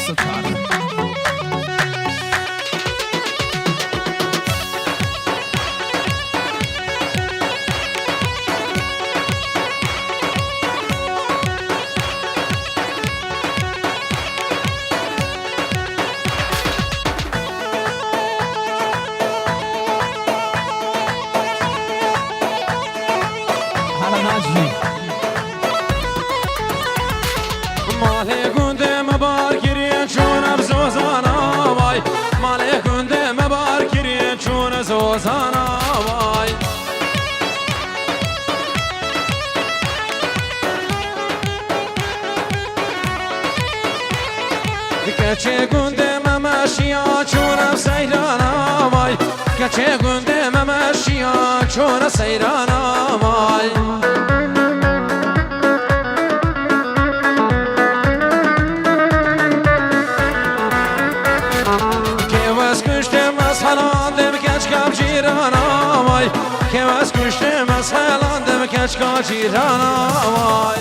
ستار على ناجي ماله گنده مبار کریه چون بزوزانا وای ماله گنده مبار کریه چون زوزانا وای کچه گنده ممشیا چون سیرانا وای کچه گنده ممشیا چون سیرانا وای که از کشته مسئلاندم کچکا جیرانا وای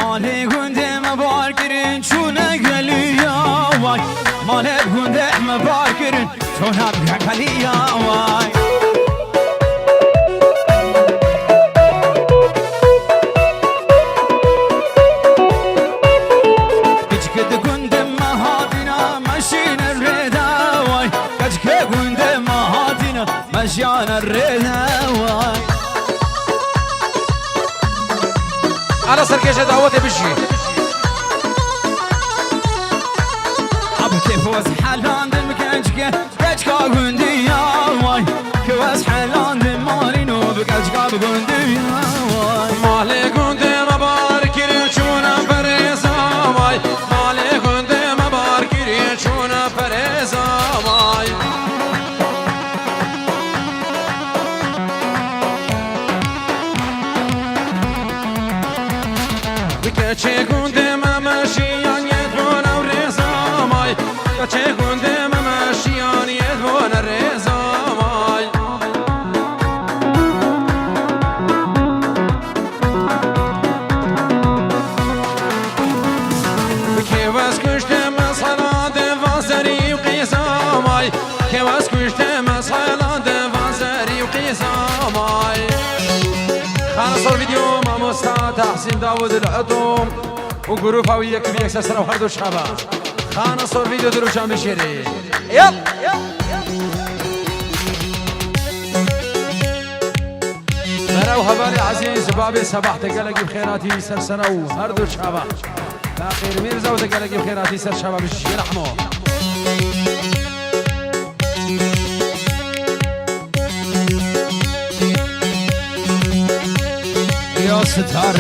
ماله گنده مبار کرن چونه گلیا وای ماله گنده مبار کرن چونه گلیا وای مشيان الرينا واي على سركشة دعوتي بشي عبتي فوز حلان دم كنجك كجكا قنديا واي كواز حلان دم مالينو بكجكا بقنديا واي مالي قندي مباركي چونا فريزا واي مالي قندي مباركي چونا فريزا واي کچه گنده ممشیان یدوان و رزامای کچه گنده ممشیان یدوان رزامای که واس کشته مسحلان دوازری و قیزامای که واس کشته مسحلان دوازری و قیزامای خلاص الفيديو مع مستعد تحسين داود العطوم وجروب هوية كبيرة سسرة وهردو شابا خلاص الفيديو دروش عم بشيري يلا مرو هبالي عزيز بابي صباح تقلقي بخيراتي سرسنة وهردو شابا باقي ميرزا وتقلقي بخيراتي سر شابا بشي رحمه يا ستار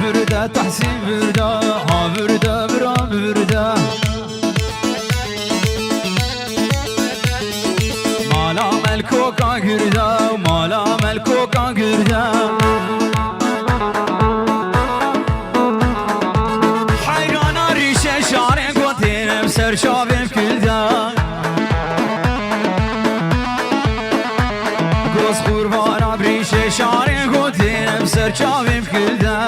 بردا تحسين بردا بردا برا بردا مالا ملكوكا قردا مالا ملكوكا قردا حيرانا ريشه شارع قوتين بسر شابين كلدا قوس قربانا بريشه شارع قوتين بسر شابين كلدا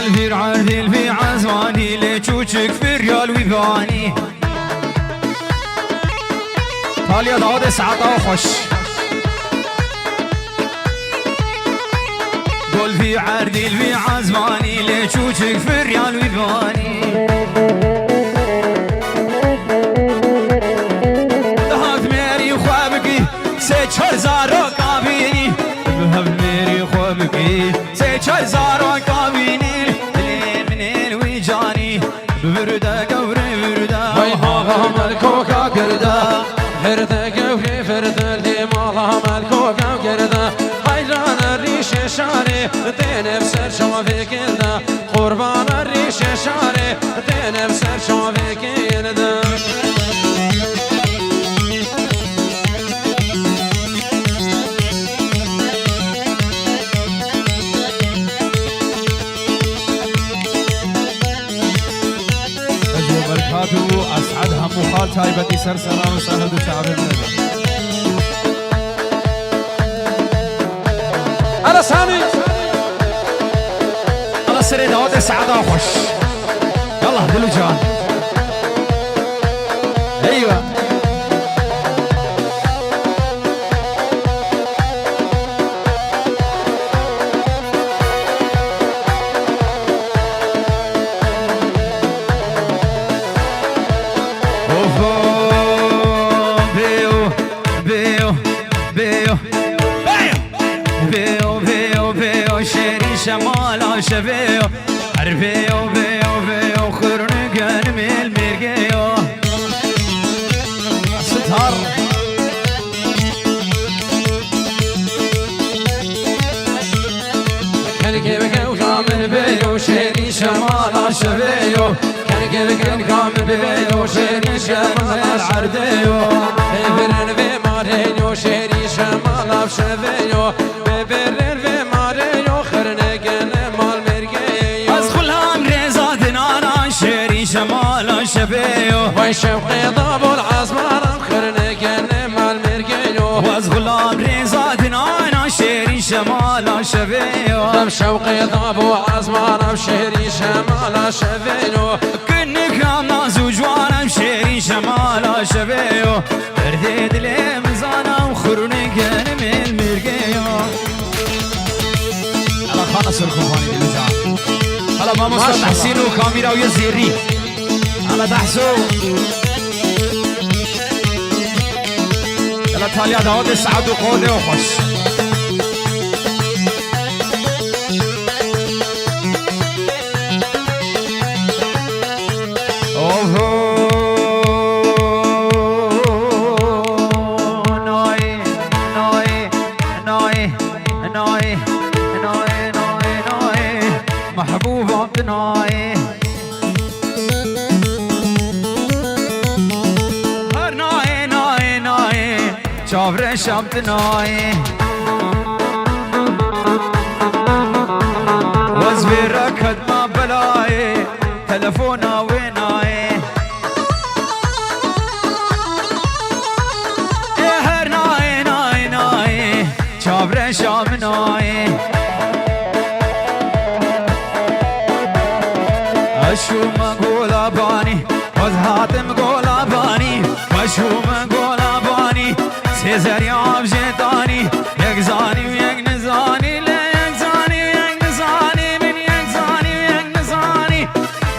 الفير عردل في عزواني لچوچك في ريال ويباني تاليا داود سعطا وخش قول في عردل في عزواني لچوچك في ريال ويباني دهات ميري وخوابكي سيچر زارو قابيني بهب ميري چای زارا کابینی من الویجانی برده گوره برده وای مالا ملکوکا کرده فرده گوری فرده لی مالا ملکوکا کرده حیران ریش شاره دینم سر شوافی کرده قربان ریش شاره دینم سر شوافی کرده أسعدها مخال تايبتي سرسرة وسهد شعب المدى على سامي على سري داود سعادة وخش يلا دلو جان ايوه شمالا شبيو عربيو بيو بيو خرن قلم المرقيو ستار كان كيفك وكامل بيو شيري شمالا شبيو كان كيفك وكامل بيو شيري شمالا العرديو ببرن في مارينيو شيري شمالا شبيو ببرن في مارينيو شمال شبيو وي شوقي ضاب العزمان خرنك مال مرقيو واز غلام ريزاد انا شيري شمال شبيو دم شوقي ضاب العزمان شيري شمال شبيو كنك ناز وجوانا شيري شمال شبيو رديد لي مزانا وخرنك من مرقيو على خالص الخواني دلوجان على ماما مصطفى حسين وكاميرا ويزيري على تحسو على تاليا داود سعد وقوده وخش ناي ناي ناي ناي ناي ناي محبوبة بناي شافر شمتناي وزبيرك هد ما بلاي تلفونا ويناي اهر ناي ناي ناي شافر شامناي اشو مقولا باني وزهاتم قولا باني اشو مقولا باني سيزرياب جيتاني يكزاني ويك نزاني لا يكزاني ويك نزاني من يكزاني ويك نزاني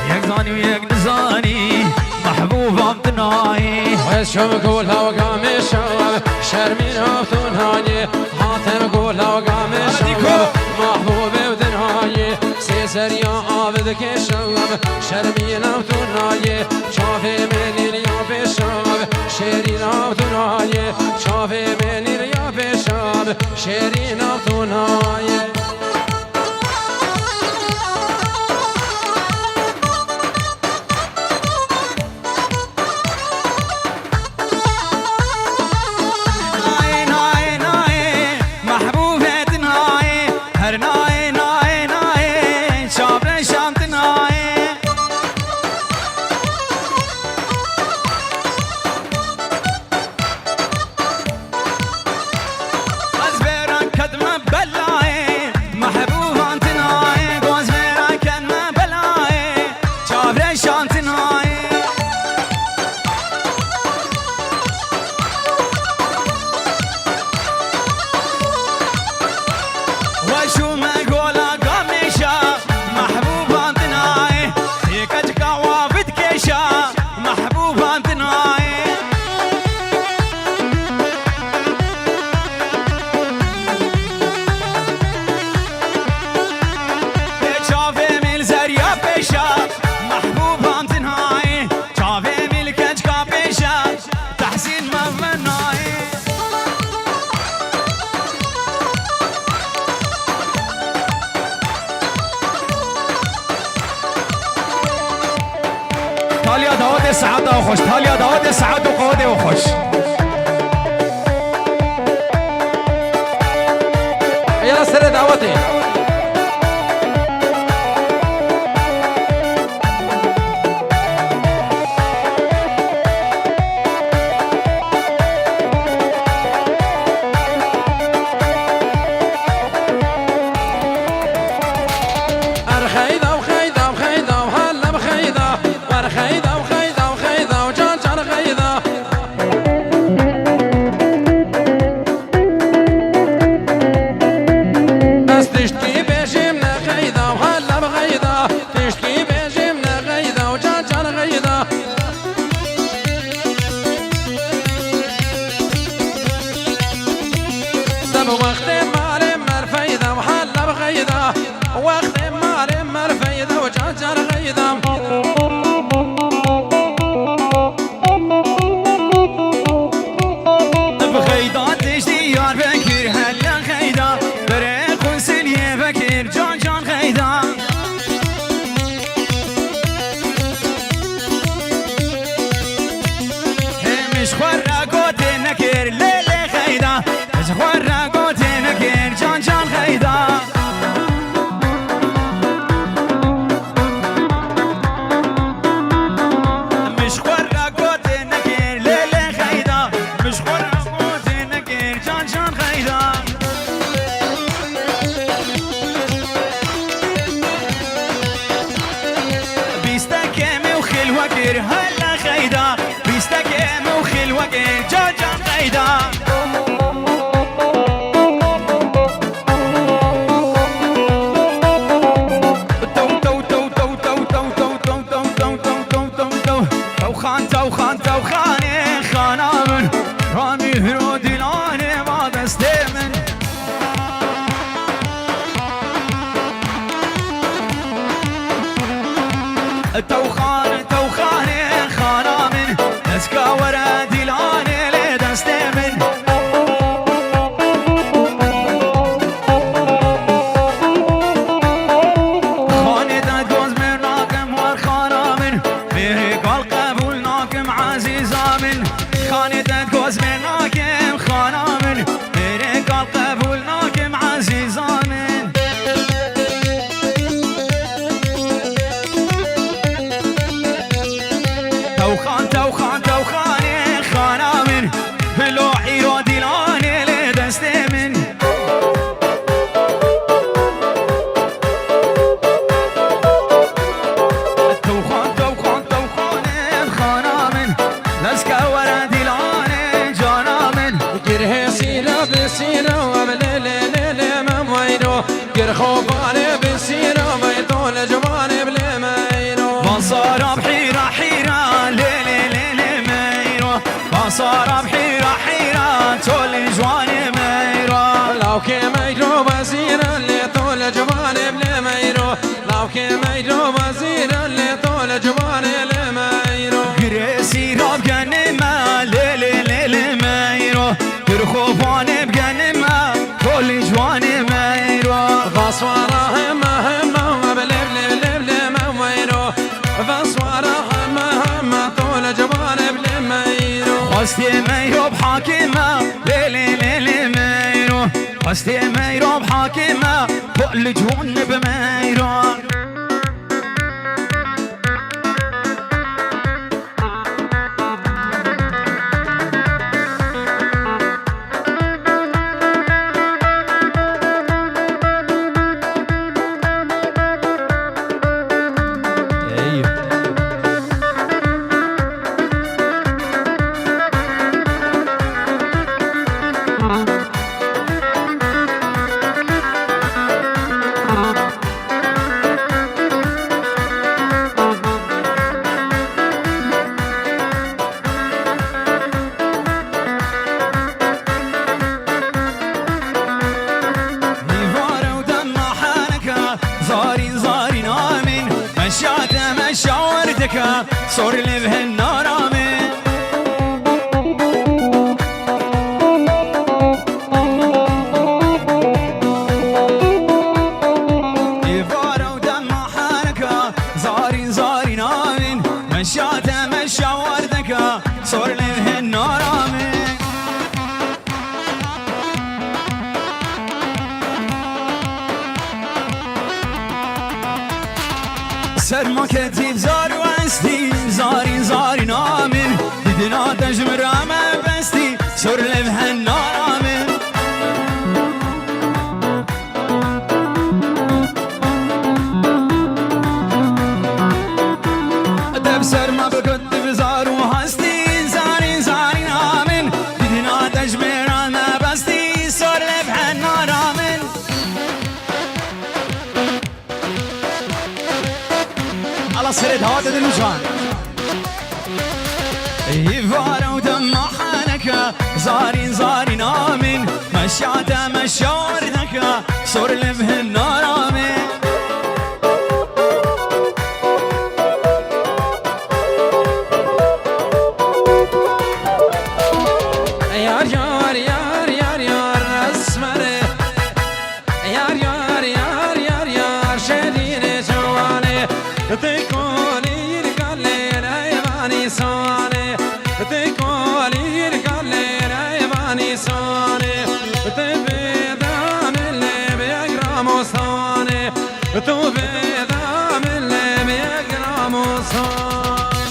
يكزاني ويك نزاني محبوبة بتناي وشو مقولها وقام الشباب شرمين وثنهاني حاتم قولها وقام الشباب محبوبة وثنهاني سيزريا عابدك الشباب شرمين وثنهاني شافي من اليوم الشباب شيرين وثنهاني شافي من اليوم الشباب شيرين وثنهاني بلاي وخوش تاليا داود سعد وقودي وخوش يلا سر دعوتي هلا خيدا بيستكيم وخل وقير جاجان خيدا توخان خانامن رامي هرودي لاني ما دستيمن توخان خانامن نسكا ورا ديلاني لدستيمن خاني داد جوز من راكم ور خانامن ميري قال قبول ناكم عزيزا من خاني داد جوز من راكم خانامن ميري قال قبول ناكم عزيزا من توخان خانامن لوحي رو ديلاني لدستيمن توخان خانامن لسكا ورا ديلاني جانامن گره سیرا بسیرا و بلللل ممویرو گر خوبانه بسیرا و طول جوانه بلميرو بصار بحيرة ليلي ميرو بصار بحيرة طول جواني ميرو لو كميرو بزيرا لطول جوانه بلميرو لو كميرو بزيرا لطول جوانه لميرو قريسي راب جنما ليلي ميرو كرخوفاني بجنما طول جواني ميرو فصوارا هم بلبلبلبل مميرو فصوارا هم طول جوانه بلميرو خستي ميرو بحاكمة ليلي ميرو خستي ميرو بحاكمة طول جواني بميرو صور لي بهالنار آمين إفارة ودمع حركة زاري نامين مشاته مشا وردك سرما كتيب زار وانستي زاري زاري نامن بدنا تجمر ما بستي سر لبها النار آمن دب سرما بكتيب زار وهستي زاري زاري نامن بدنا تجمر ما بستي سر لبها النار آمن على صرت هذا دلوجان يفارا ودم حالك زاري زاري نامن مشاتا مشاردك صور لبه النار آمن يار يار يار يار يار اسمره يار يار يار يار يار شديد جواني تقولي القلي رايباني صاني تقولي القلي رايباني صاني تبدا من اللي بيقرا مصاني تبدا من اللي بيقرا مصاني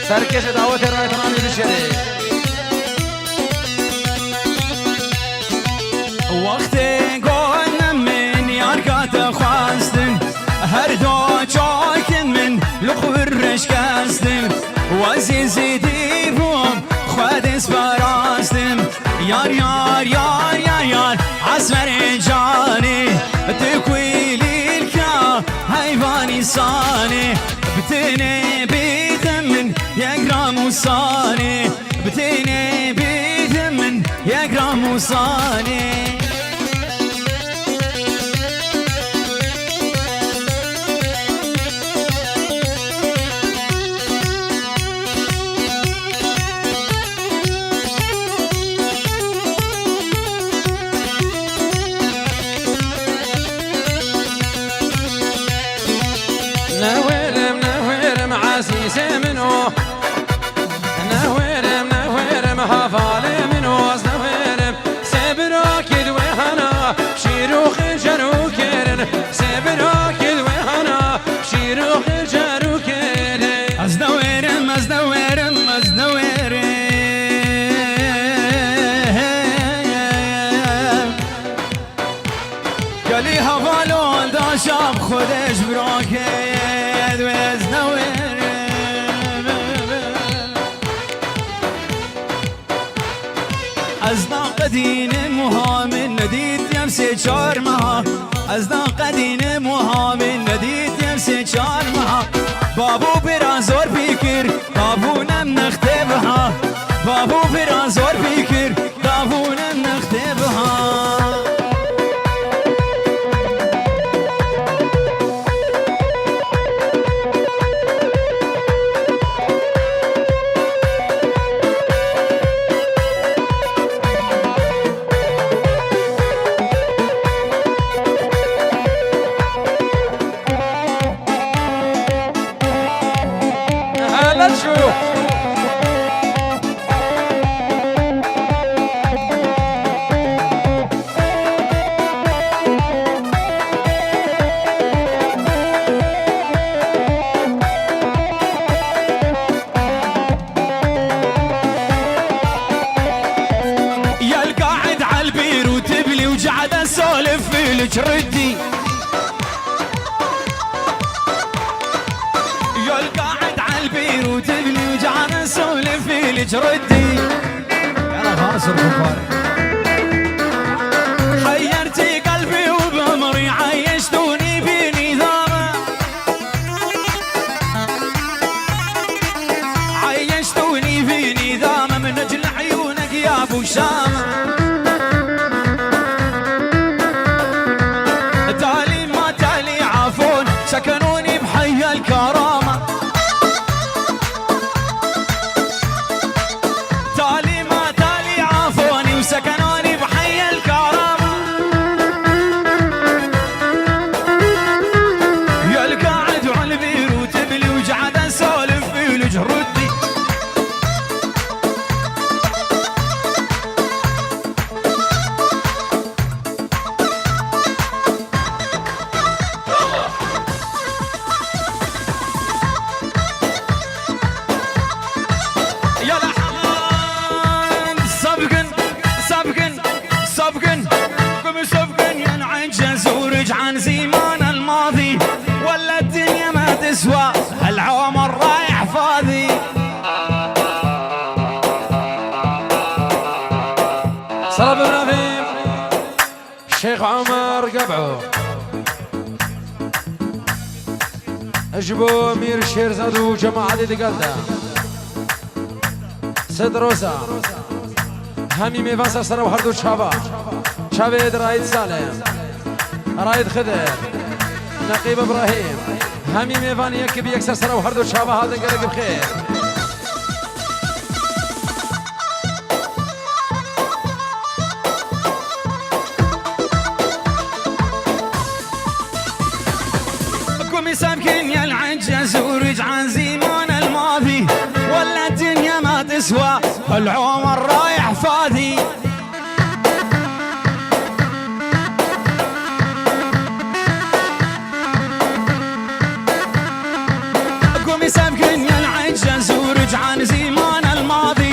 سركش دعوت الرايت رامي بالشريك وقتی گونه من یارکات خواستم هر دو چاکن من لخورش کستم وزیزی دیوم خود اسپراستم یار یار یار یار یار عصفر جانی تکویلی الکا حیوانی سانی بتنی بیدم من یک گرام سانی بتنی بیدم من یک گرام سانی نويرم عسيسي منو نويرم حفالي منو نويرم سبراك الوهنا شيروخ الجروكيرن سبراك الوهنا شيروخ الجروكيرن ازدويرم قالي هفالون دا شاب خودش براكيد وازدويرم ازدا قدين مهامن نديد يمسي چار مها ازدا قدين مهامن نديد يمسي چار مها بابو برازور بيكر بابو نم نختبها بابو برازور بيكر بابو نم نختبها هلا شو يا القاعد عالبير وتبلي وجعد اسولف في الجردي يا القاعد عالبير وتبلي وجعد اسولف في الجردي يلا خلاص الغفار حيرتي قلبي وبمري عيشتوني بنظامه عيشتوني بنظامه من اجل عيونك يا ابو شامه تالي ما تالي عفون سكنوني بحي الكرامه تالي ما تالي عفوني وسكنوني بحي الكرامه يا القاعد وعالبير وتبلي وجعد اسولف في الجردي صلاة ابراهيم الشيخ عمر قبعو اجبو مير شيرزاد وجماعة دي قلده سيد روسا همي ميفان سر وهردو شابا شابيد رايد سالم رايد خضر نقيب ابراهيم همي ميفان يكب يكسر سر وهردو شابا هذا قلق بخير قومي سامكين يا العجز ورجع زمان الماضي ولا الدنيا ما تسوى العمر رايح فاضي قومي سامكين يا العجز ورجع زمان الماضي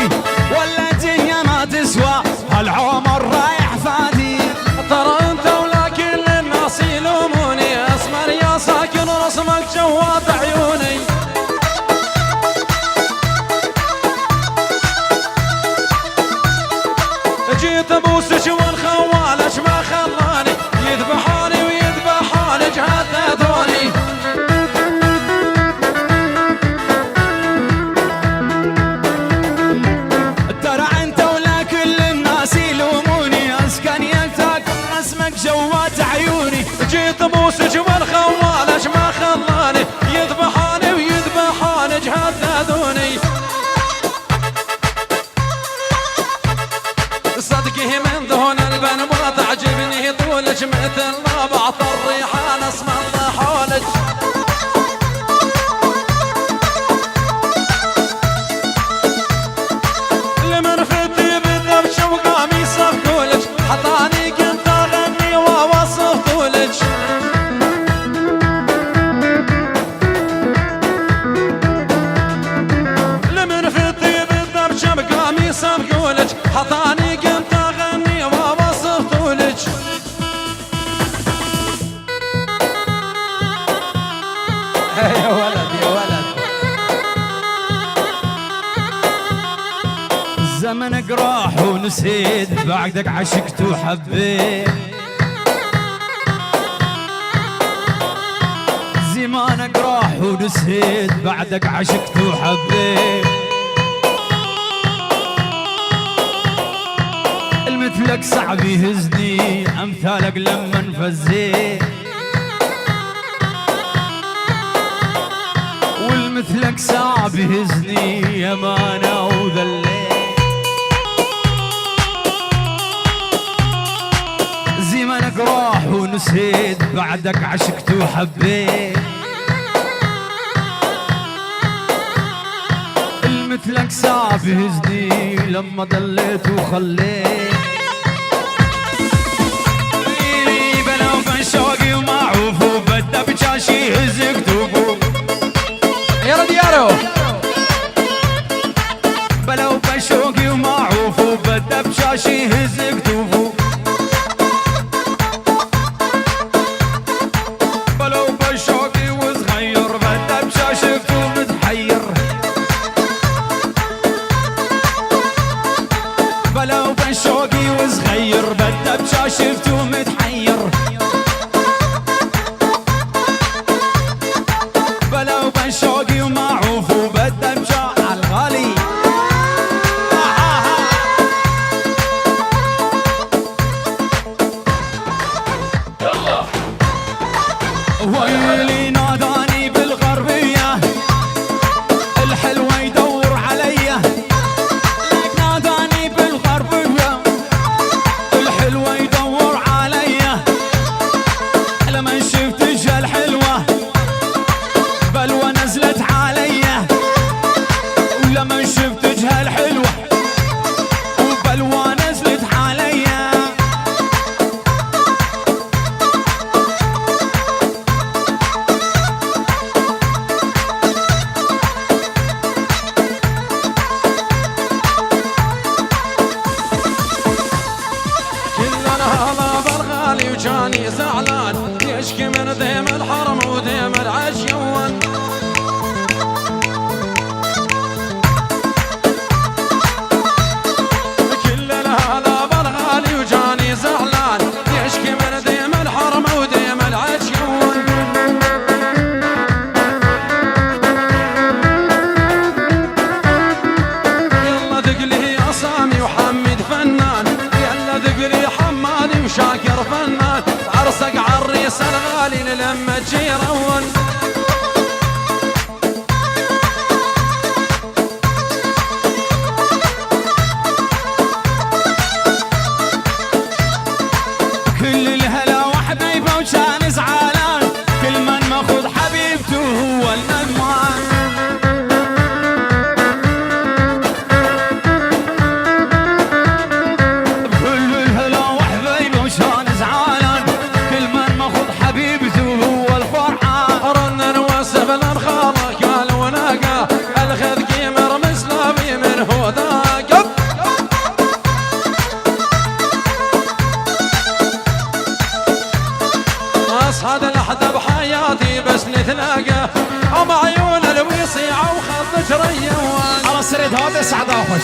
ولا الدنيا ما تسوى العمر رايح فاضي ترى انت ولا كل الناس يلوموني اسمر يا ساكن رسمك جوات عيوني جيت ابوسك والخوالك ما خلاني يذبحوني ويذبحوني جهددوني ترى انت ولا كل الناس يلوموني اسكن يلتاكم رسمك جوات عيوني جيت ابوسك والخوالك ما خلاني يذبحوني ويذبحوني جهددوني صدقه من دهون البن ما تعجبني طولك مثل ما بعط الريحان اسم الله حولك لمن فتي بالذبش وقاميص بكولك حطاني كنت اغني واوصف طولك لمن فتي بالذبش وقاميص بكولك حطاني كنت اغني واوصف طولك يا ولد يا ولد زمنك راح ونسيت بعدك عشقت وحبيت زمانك راح ونسيت بعدك عشقت وحبيت المثلك صعب يهزني امثالك لما انفزيت والمثلك صعب يهزني يا ما انا وذليت زمنك راح ونسيت بعدك عشقت وحبيت المثلك صعب يهزني لما ضليت وخليت بلا وفن شوقي ومعروف وبدا بجاشي يهز كتوبه يلا ديارو بلا وفن شوقي ومعروف وبدا بجاشي يهز كتوبه بلا وفن شوقي وصغير بدا بجاشي كتوب متحير بلا وفن شوقي وصغير بدا بجاشي كتوب متحير بلا وبن شوقي ومعروف وبدا بجا عالغالي ويلي ناداني بالغربية الحلوة يدور عليا لك ناداني بالغربية الحلوة يدور عليا لما شفت جا الحلوة بلوى نزلت عليا ولما شفت جها الحلوة وبلوى نزلت عليا كلنا هذا بالغالي وجاني زعلان يشكي من ديم الحرم وديم العشيوان كلنا هذا بالغالي وحمد فنان يلا ذقري حمادي وشاكر فنان عرسك عريس الغالي لما تجي رون كل الهلا وحبيبه وكان زعلان كل من ماخذ حبيبته هو الندمان كل الهلا وحبيبه وكان زعلان كل من ماخذ حبيبته هو الفرحان رنن وسبل الخالق قال وناقه الخذ كيمر مسلمي من هو ذاك هذا لحظة بحياتي بس نتلاقى أم عيون الويصيعة وخط ريوان على السريد هذا سعد أخش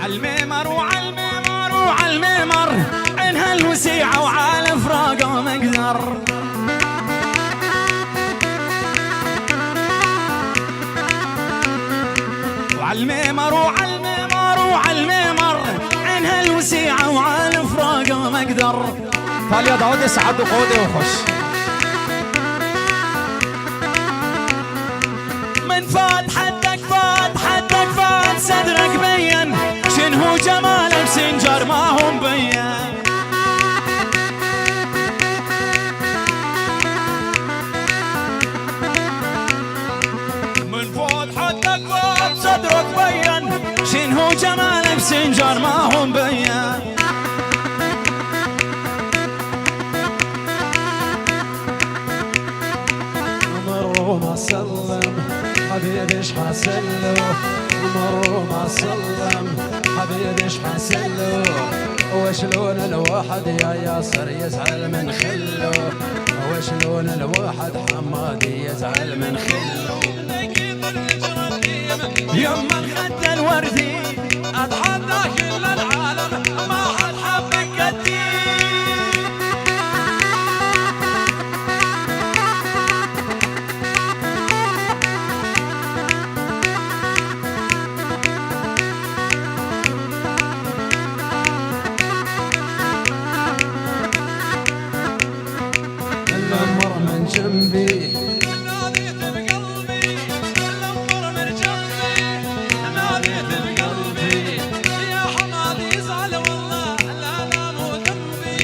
عالميمر وعالميمر وعالميمر عينها الوسيعة وعالم فراقه مقدر وعالميمر وعالميمر وعالميمر عينها الوسيعة وعالم فراقه مقدر قال يا داود اسعد وقودي وخش من فات حدك فات حدك فات صدرك بين شنهو جمالك سنجر ما هو مبين من فات حدك فات صدرك بين شنهو جمالك سنجر ما هو مبين مروا ما سلم حبيبي ايش حاسله مروا ما سلم حبيبي ايش حاسله وشلون الواحد يا ياسر يزعل من خله وشلون الواحد حمادي يزعل من خله يما الخد الوردي اتحدى كل العالم ما حد حبك قدي المر من جنبي ناديت بقلبي المر من جنبي ناديت بقلبي يا حمادي يزعل والله لا لا مو ذنبي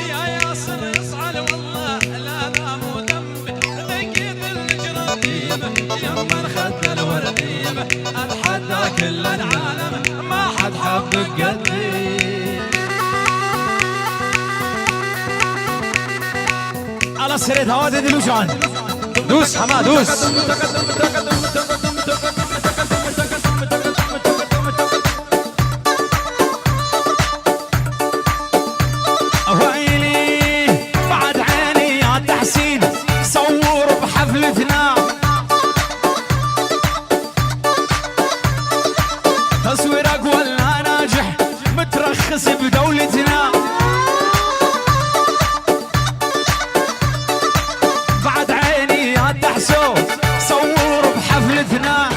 يا ياسر يزعل والله لا لا مو ذنبي ذكيت الجرابيب يما الخد الورديب اتحدى كل العالم ما حد حبك قدي على السريد هذا دلوجان دوس حماد دوس ويلي بعد عيني يا تحسين صور بحفلتنا تصويرك ولا ناجح مترخص بدولتنا بعد عيني يا تحسو صور بحفلتنا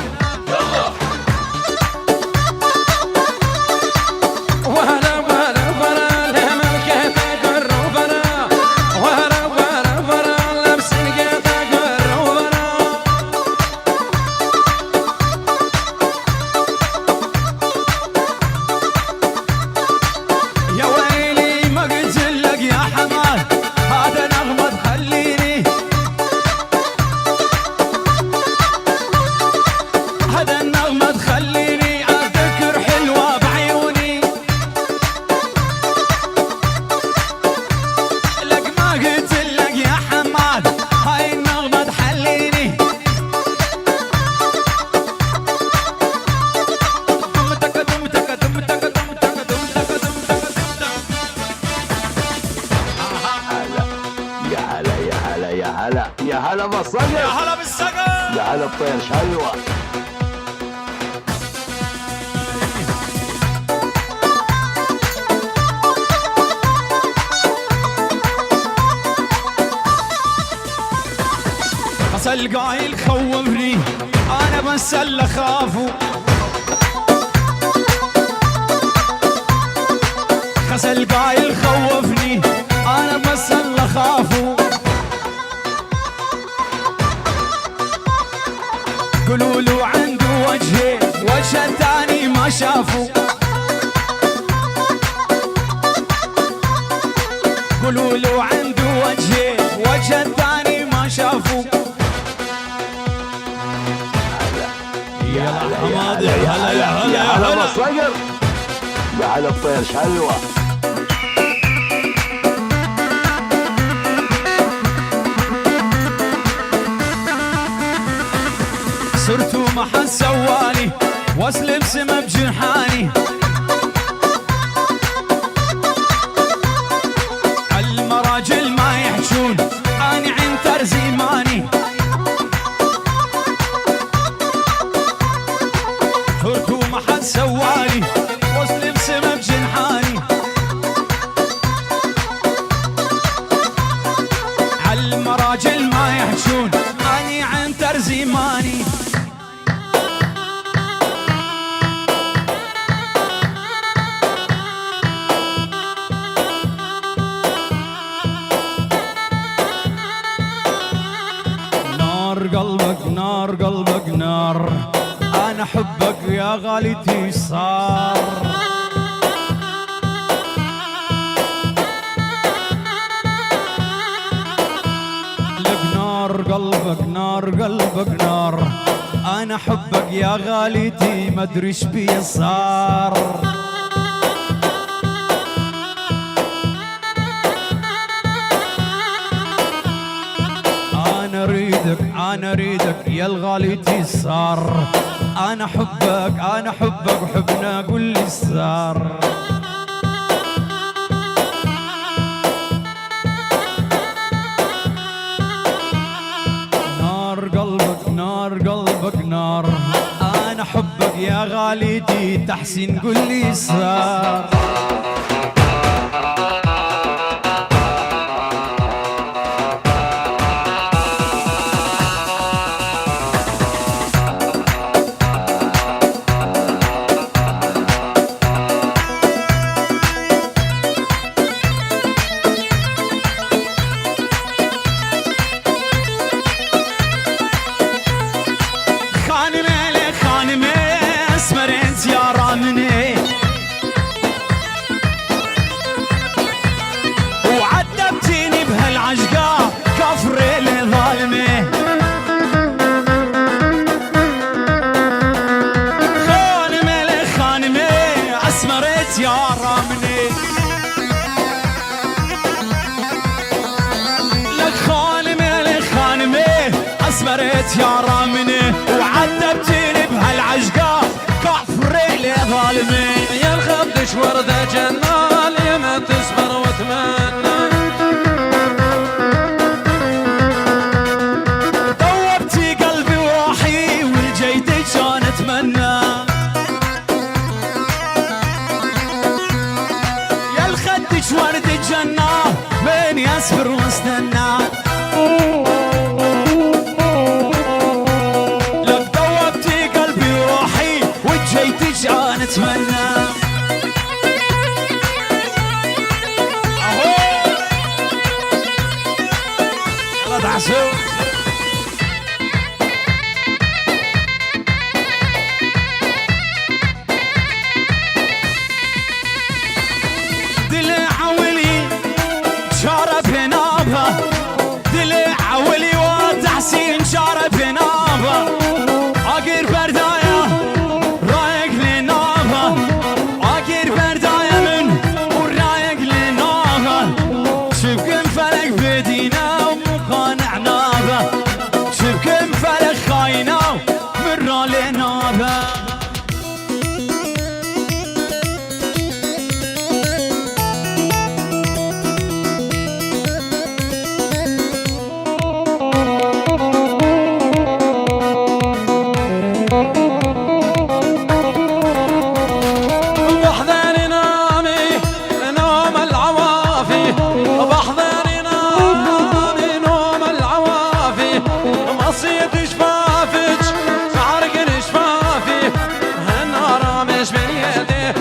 وهلا وهلا وهلا لما لقيتك الروبنا وهلا وهلا وهلا لبس لقيتك الروبنا يا ويلي ما قلت لك يا حماد هذا نغمة تخليني هذا النغمة تخليني أذكر حلوة بعيوني لك ما قلت لك يا حماد هاي النغمة تحليني يا هلا بالصقر يا هلا بالسقف يا هلا بطير حلوه القايل خوفني انا بس اللي خافوا خس القايل خوفني انا بس اللي خافوا قولوا له عنده وجه الثاني ما شافوا قولوا له عنده وجه الثاني ما شافوا يا حمادي هلا يا هلا يا هلا بالصقر يا هلا بطير شلوه صرتوا ما حد سوالي واسلم سما بجنحاني المراجل ما يحجون اني عنتر زيماني صرتوا ما حد سوالي واسلم سما بجنحاني المراجل ما يحجون اني عنتر زيماني قلبك نار قلبك نار انا حبك يا غالتي صار لك نار قلبك نار قلبك نار انا حبك يا غالتي ما ادري ايش بي صار أنا أريدك يا الغالتي صار أنا حبك وحبنا قول لي صار نار قلبك نار أنا حبك يا غالتي تحسين قول لي صار وعذبتيني بهالعشقة كفر الظالمة خانمة أسمرت يا رامني لك خانمة أسمرت يا رامني وعذبتيني بهالعشقة كفر الظالمة يا الخدش وردة جنال يا ما تصبر وتمنى دوبتي قلبي وروحي والجيتك شلون اتمنى يا الخدش وردة جنة بين يصبر واستنى لك دوبتي قلبي وروحي وجيتك شلون اتمنى دلع ولي شارب نابه دلع ولي وتحسين شارب نابه اقر بردايه رايق لنابه اقر بردايه من ورايق لنابه شوف كم فرق بدينا ومقانع نابه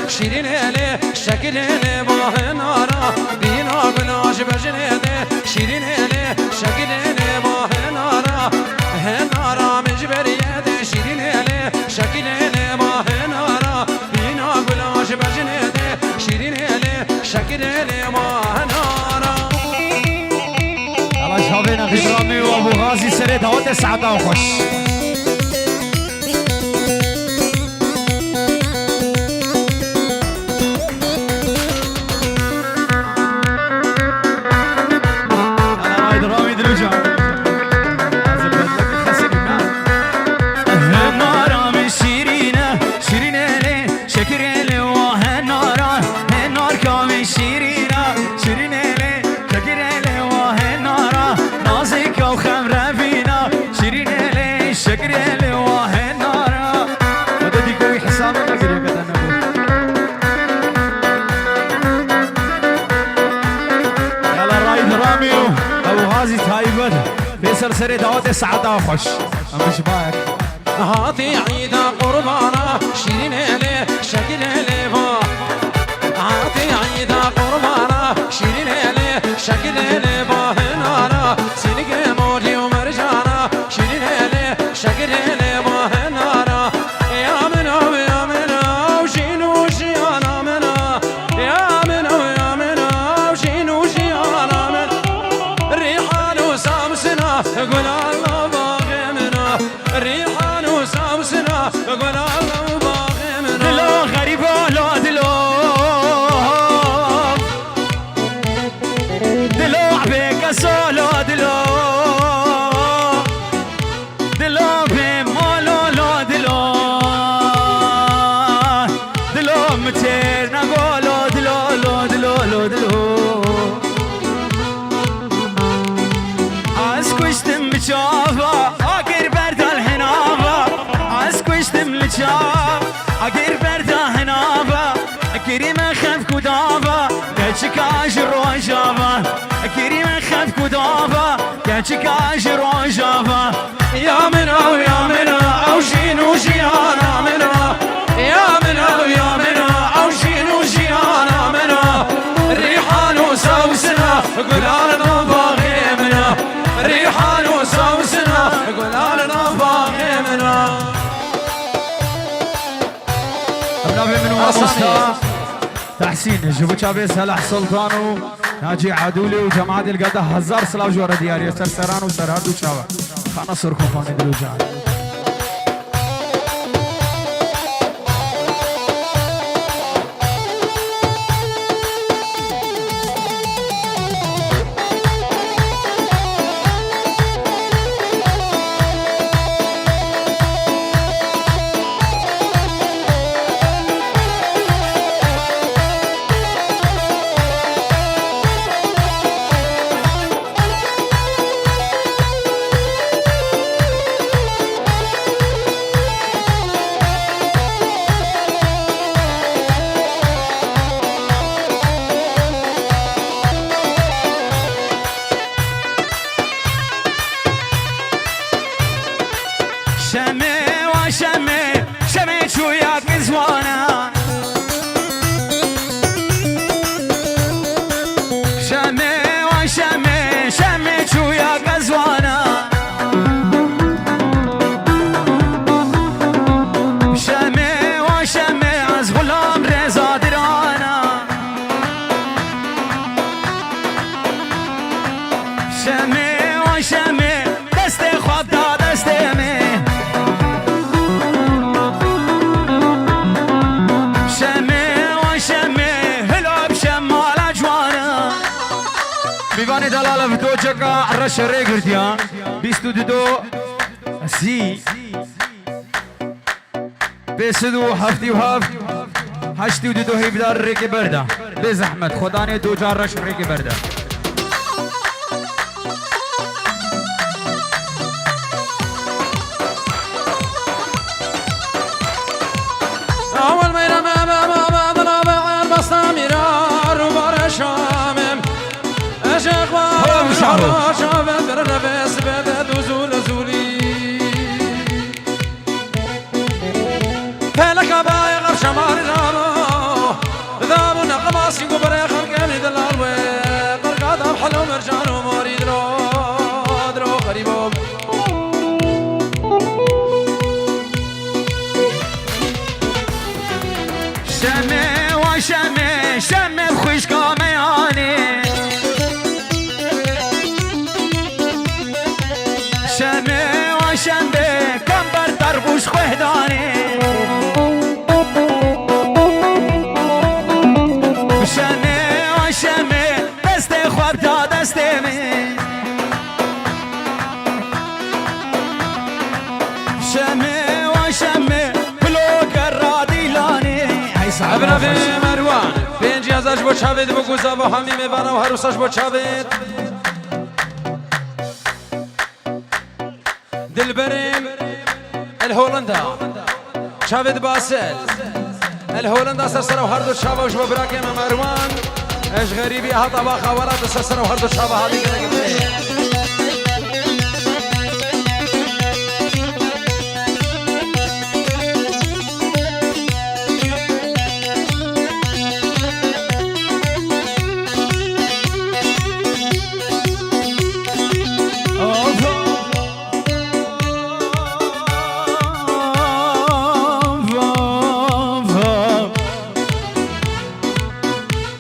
شیرین هلی شکل هلی با نارا بینا گلاش بجنه شیرین هلی شکل هلی با نارا هنارا مجبریه شیرین هلی شکل هلی با نارا بینا گلاش بجنه شیرین هلی شکل هلی با نارا الله شافينا غرامي وابو غازي سري دعوات سعادة وخش سرسري دعوات السعادة وخش مش باك هاتي عيدا قربانا شيرين هلي شكل هلي با هاتي عيدا قربانا شيرين هلي شكل هلي با هنارا سنق موجي ومرجانا شيرين هلي شكل هلي با هنارا يا منو يا منو وشينو شيانا منا يا منو يا منو وشينو شيانا منا ريحان وسامسنا قول الله باغي منا ريحان وسامسنا قول الله باغي منا دلو غريبة لو دلو دلو عبيك سولو دلو دلو بمولو لو دلو دلو متير نقولو دلو لو دلو لو دلو اسكوشتم بشافا اقر بردا الحنافا اسكوشتم لشاف اقر بردا هنافا كريم خف كدافا كاتشكاش روجافا كريم خف كدافا كاتشكاش روجافا يا منو يا منو او شينو شيانا منو يا منو يا منو او شينو شيانا منو ريحان وسوسنا قول انا باغي منو ريحان وسوسنا قول انا باغي منو النبي من واسطة تحسين جبو شابيس هلح سلطانو ناجي عدولي وجماعة القادة هزار سلاو جورة دياري سرسران وسرهد وشاوة خانا سركم خاني دلو جعل بيباني دلالة في دوجكا عرش الريقرديان بيستو دو سي بيسدو هفتي وهفت هشتي ودو هيبدار الريكي بردا بزحمت خداني دوجا عرش الريكي بردا اول ما يرمى ما ضرب المسامير وبرشامم اشغوا شعب دربس بدد زول زولي فلك بايغ شمال شمه و شمه شمه خوش کامیانی شمه و شمه کم بر تربوش خوهدانی شمه و شمه دست خواب تا دست من شمه و شمه بلوگر را دیلانی ابنا به مروان 5000 با چاوید بگوزا با همین میبرم و هروساش با چاوید دل بریم الهولندا چاوید باسل الهولندا سرسر و هر دو چاوه وش ببراکیم مروان اش غریبی ها طبا خوارات سرسر و هر دو چاوه هادی کنگی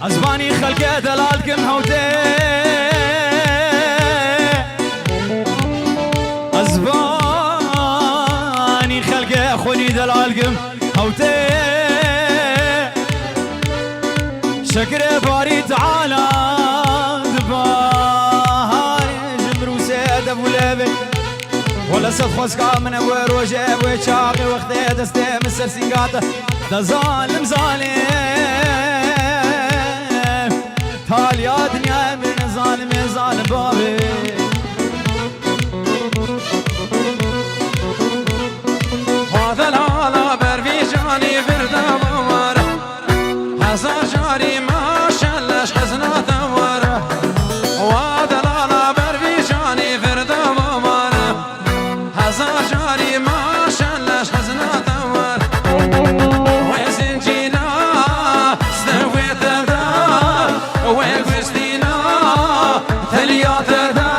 أزباني خلقه دلالكم هودي أزباني خلقه أخوني دلالكم هودي شكر باري تعالى دباري جمرو سيد أبو لابي ولا صد خسكا من أبوير وجيب ويتشاقي واخدي دستي من سرسيقاته دا ظالم هال يا دنيا من ظالم ظالم بابي هذا العلا برفيجاني فردا بمره هزار جاري ما شلش حزنا ثمره وهذا العلا برفيجاني فردا بمره هزار جاري ما شلش حزنا ثمره وزنجينا استويت وكريستينا ثليات ذا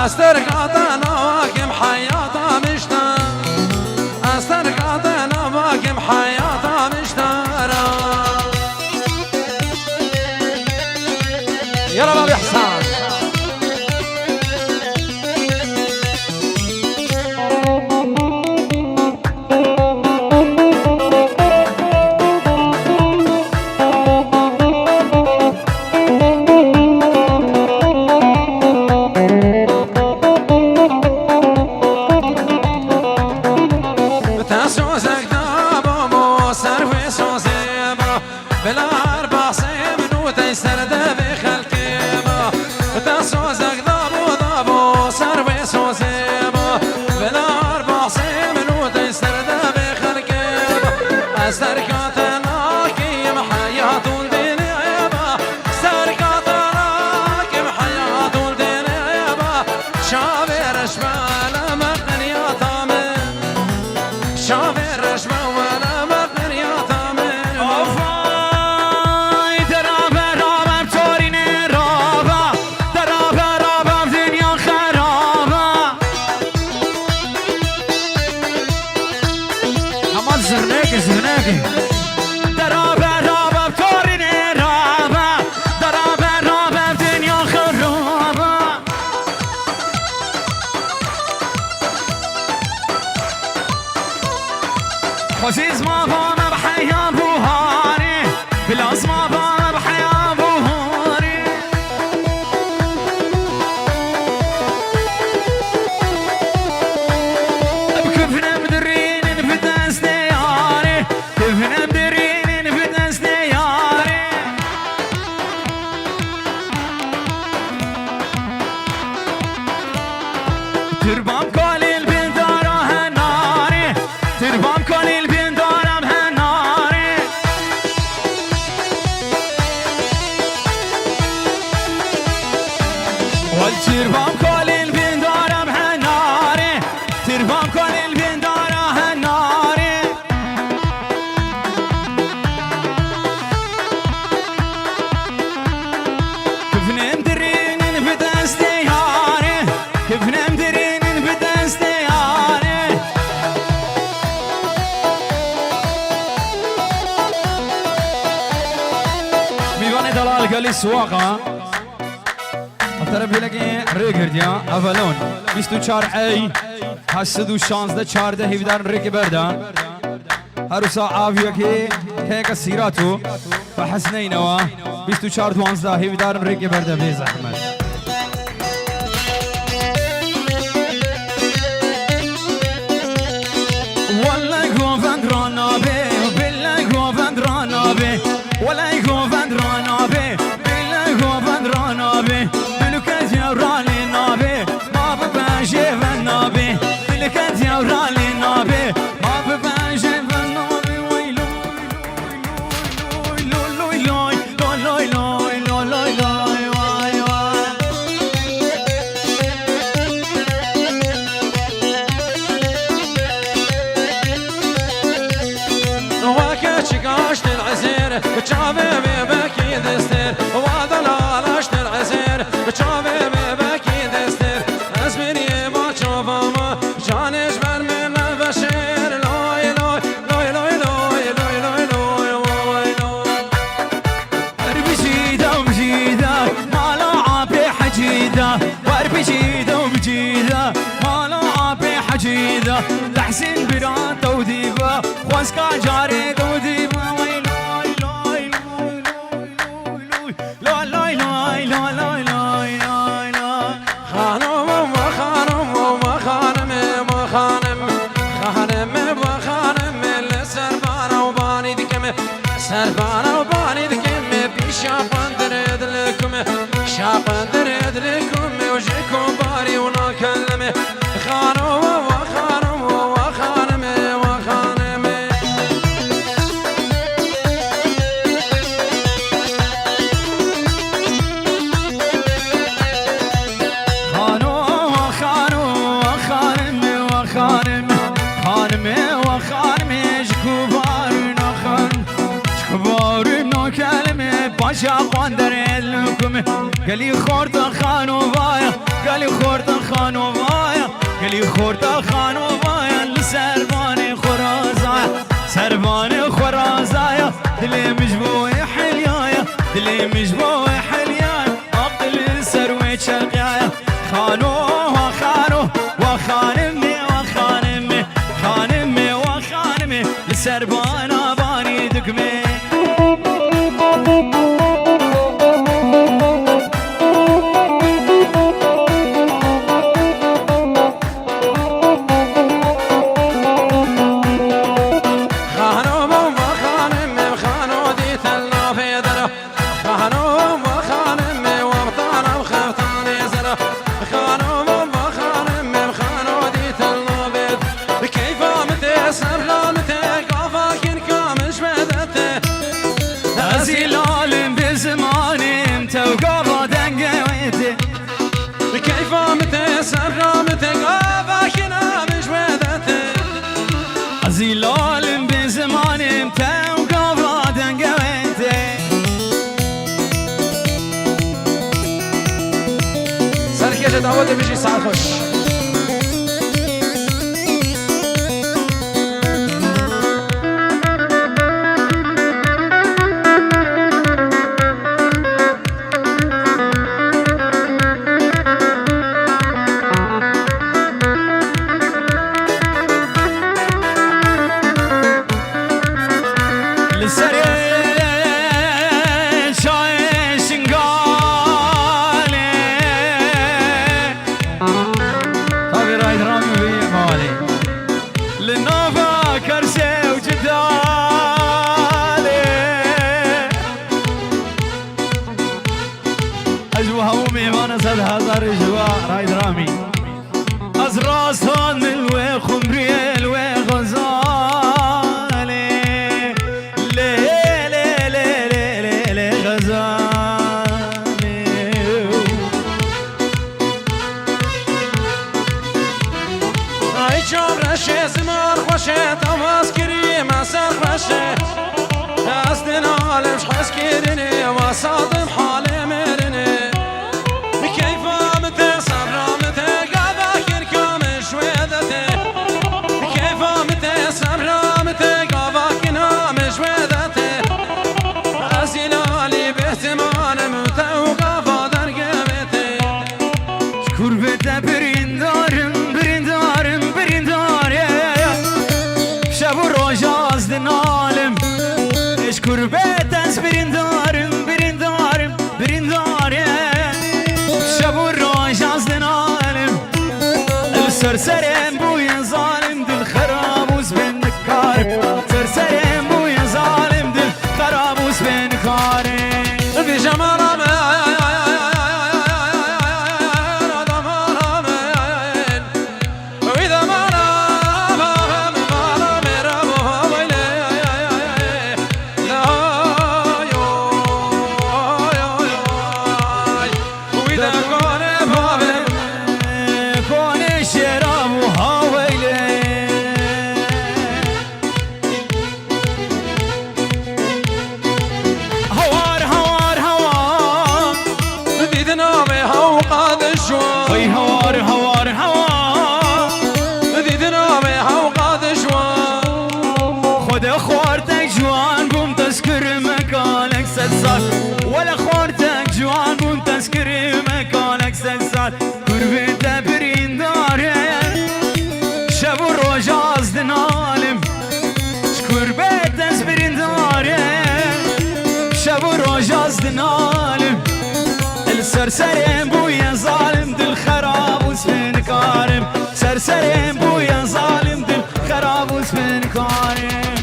استرقاتنا واقم حياتها مشتا استرقاتنا واقم حياتها مشتارا يلا بابي حسان دلال قال لي سواقه ترى بيلاقي ريكرديا افالون 24 اي هسدو 16 14 17 ريكي بردا هروسا آویاکی که کسیراتو و حسنینوا 24 12 17 ريكي بردا بی زحمت والله گوفند رانابه بالله گوفند رانابه والله گوفند رانابه بالله گوفند رانابه بلوکت یورانی نابه ما ببنجه و نابه بلوکت یورانی نابه ما ببنجه و نابه ویلو لوی لوی لوی لوی لوی لوی وای وای شقاشت العسير بتشافي ببكي دستير وضلال عشت العسير بتشافي ببكي دستير اسمني ما تشوفهم جانش بر من البشير لوي لوي لوي لوي لوي لوي لوي لوي لوي بجيدة وبجيدة ما لا عابي حجيدة بجيدة وبجيدة ما لا عابي حجيدة تحسين بران توديبة خواسكا جاري توديبة سربانا وباني ذكم بيشاقن دريد لكم شاقن دريد لكم وجيكم باري وناكلمه خانو وخانم وخانم وخانم خانو وخانو وخانم وخانم خانم وخانم جكوبار بارنا كلمة باشا قندر لكم قالي خورد خانو بايا قالي خورد خانو بايا قالي خورد خانو بايا لسرباني خرازايا سرباني خرازايا دلي مجبوي حليايا دلي مجبوي حليايا عقل سروي شقيايا خانو وخانو وخانمي وخانمي خانمي وخانمي لسربانا باني دكمي زلال بزمانم تو قوادن قويته سركيشة دعوة بيجي ساعة خوش هزار جوا رايد رامي أزراس هون من وخمريل وغزالي لي لي لي لي لي غزالي أي شام رشة زمان خوشة تماس كريم أسر رشة أسدن عالم شحس كيرني وصادم حالي مرني Come on. بيتز برندارم برندارم برندارم شبو الروج عزدن عالم السرسرم بويا ظالم دل خرابوس بين كارم سرسرم بويا ظالم دل خرابوس بين كارم بجمال ولا خورتك جوان بون تذكري مكانك سكسات قربت برين داري شبو روج عزدن عالم قربت برين داري شبو روج عزدن عالم السرسرين بويا ظالم دل خرابوس بين كارم سرسرين بويا ظالم دل خرابوس بين كارم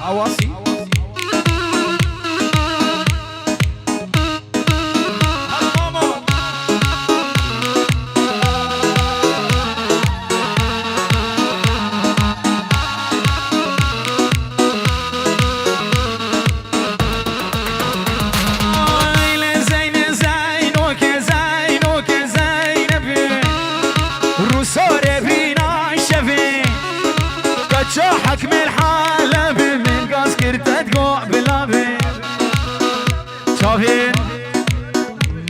عواصي حكم الحلب من قاس كرتت قوع بلابي شافين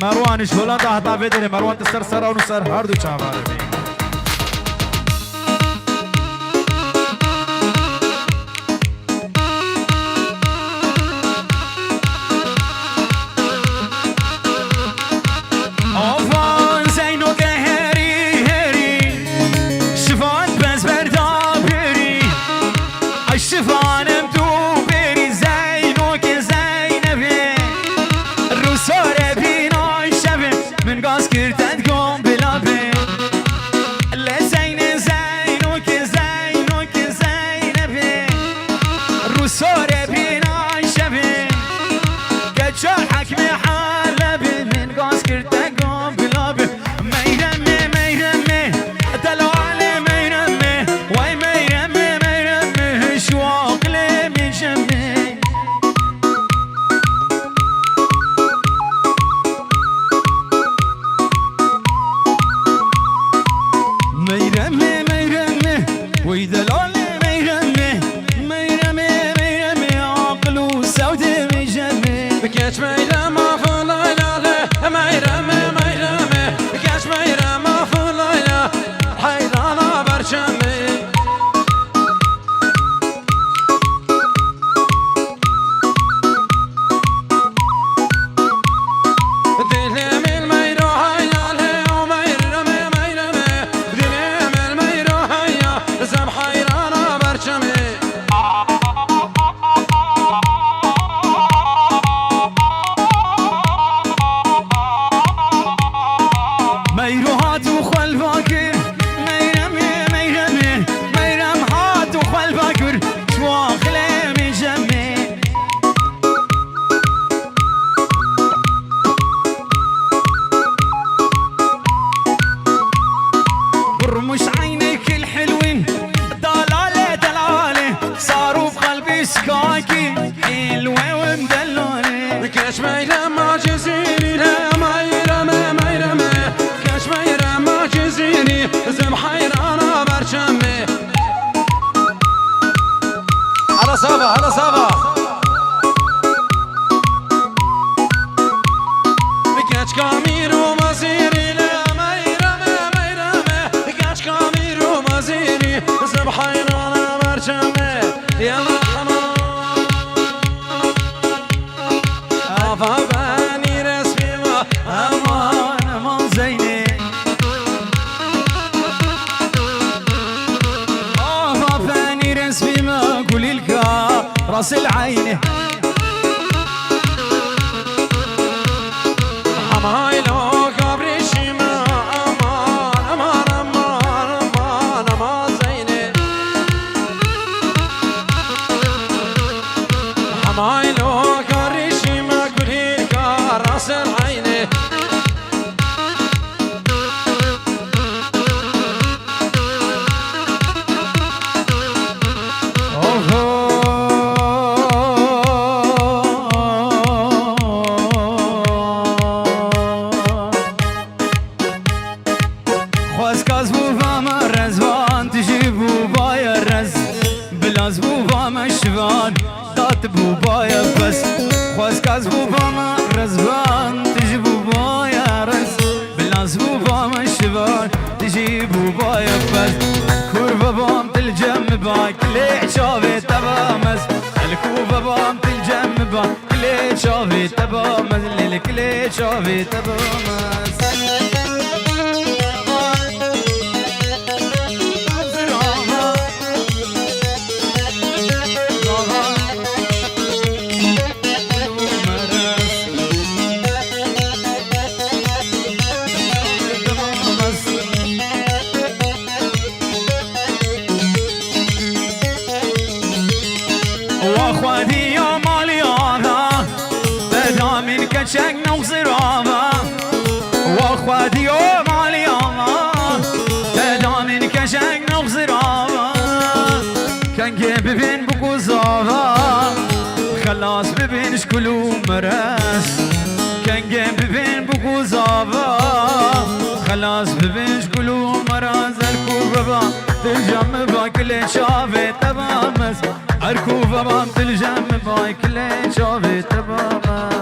مروان شولا ضغطا بدري مروان تسرسر ونسر هردو شافاري شفانم تو بری زینو که زینبه رو سر بینای شبه من گاز کردت گم بلابه لزین زینو که زینو که زینبه رو سر بینای شبه گچه حکم حلبه من گاز کردت گم بلابه میرمه میرمه دلاله میرمه وای میرمه میرمه شواق لمی جمه میرمه میرمه وای دلاله میرمه میرمه میرمه عقل و سوده میجمه بكيت ميرما فلايلا ميرما ميرما بكيت ميرما فلايلا حيرانا برشمي دلم الميرو هيا ليو ميرما ميرما دلم الميرو هيا زب حيرانا برشمي ميرو هاتو خل فاكر ميرمي ميرمي ميرم هاتو خل فاكر شواق لمي جمي برمش عينيك الحلوين دلالة دلالة صاروا في قلبي سكاكي حلوة ومدلالة كاش ميرما جزيري لا ميرما ميرما كاش ميرما جزيري زب حيرانا برشمي على صابا على صابا كاش كاميرو مزيري لا ميرما ميرما كاش كاميرو مزيري زب حيرانا برشمي يا مرحبا عفا باني رسمي ما امان امان زيني آفا فاني رسمي ما قولي لك راس العين حماي لو كبري شما امان امان امان امان امان زينه حماي لو كبري شما كبري راس العين بوبايا بس خواز كاز بوبا ما رزبان تجي بوبايا رز بلاز بوبا ما الشبان تجي بوبايا بس كوربا بام تلجم باك ليه شافي تبامز الكوبا بام تلجم باك ليه شافي تبامز ليلك ليه شافي تبامز شقنا وصرابا واخواتي يوم علي الله تدامن كشقنا وصرابا كان جيب بين بقوزابا خلاص ببين شكلو مرس كان جيب بين بقوزابا خلاص ببين شكلو مرس الكوبا تلجم باكل شافي تبامس الكوبا تلجم باكل شافي تبامس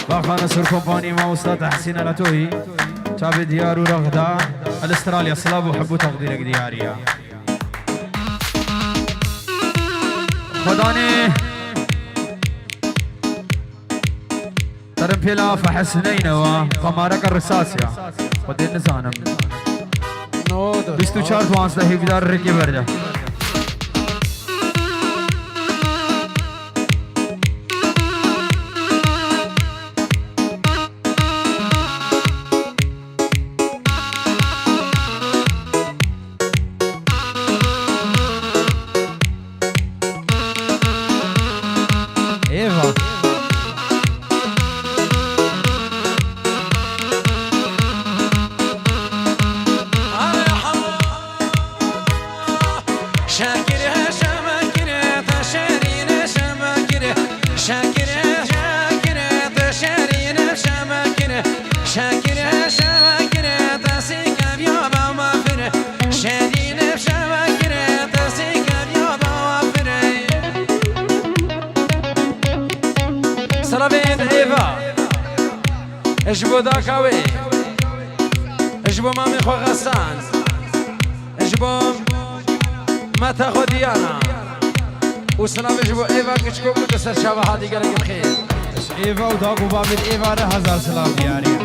باخانه سر كومباني مع استاذ حسين الاتوهي تابع ديار ورغده الاستراليا صلاب وحب وتقديرك دياريه خداني ترم بلا فحسنين وقمارك الرصاصيه ودين نزانم بستو 4 12 17 ركي برده اجبو داكاوي اجبو مامي خو غسان اجبو ما تاخو ديانا وسلام اجبو ايفا كشكو كتسر شابه هادي قالك بخير ايفا وداكو بابد ايفا ده 1000 سلام دياري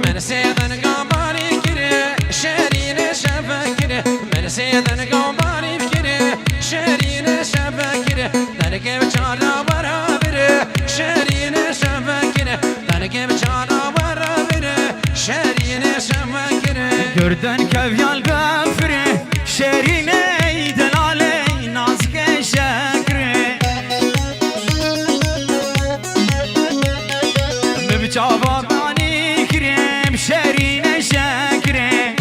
من سيدن قاماني كري شارين شبكري من سيدن قاماني شرين شبكره درگه بچانا برابره شرین شبکره درگه بچانا برابره شرین شبکره گردن کویال بفره شرین دلاله نازک شکره بچاوا بانی کریم شرین شکره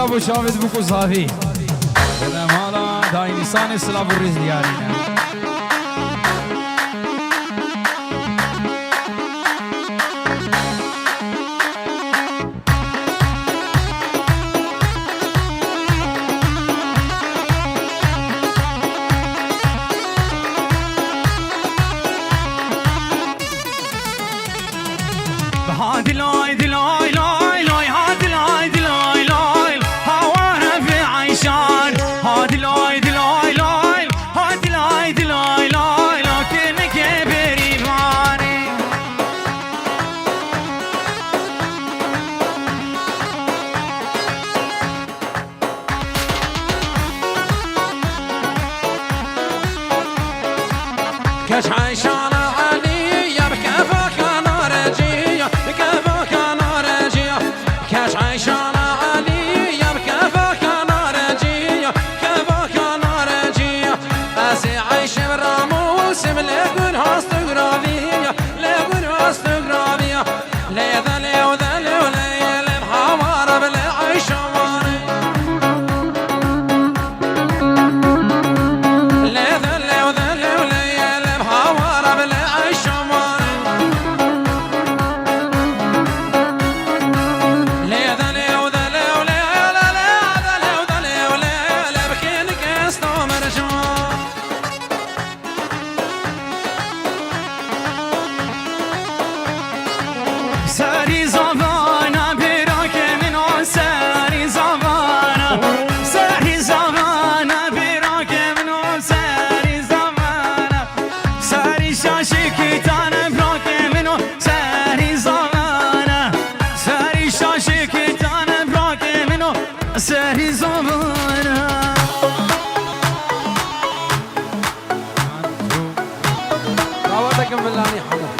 ابو شافت بوكو صافي هذا مالا داي نيسان سلاف الرز ديالنا هادي لاي دي لاي لاي لاي هادي لاي دي لاي لاي هوانا في عيشان هادي لاي دي لاي لاي هادي لاي دي لاي لاي لكنك بريماني كاش عيشان علي بكفاك انا رجيه بكفاك انا رجيه كاش عيشان علي بكفاك انا رجيه كفاك انا رجيه اسي عيش براموس ملقون هاستغرابيه لقون هاستغرابيه لذا لذا لذا بحوار بلا عيشان لذا لذا لذا بحوار بلا عيشان لذا لذا لذا لذا بكينك استمرجان ساري زمانة براك منو ساري زمانة ساري زمانة براك منو ساري زمانة ساري شاشك تانا براك منو ساري زمانة ساري شاشك تانا براك منو ساري زمانة دعوتكم بالله حمد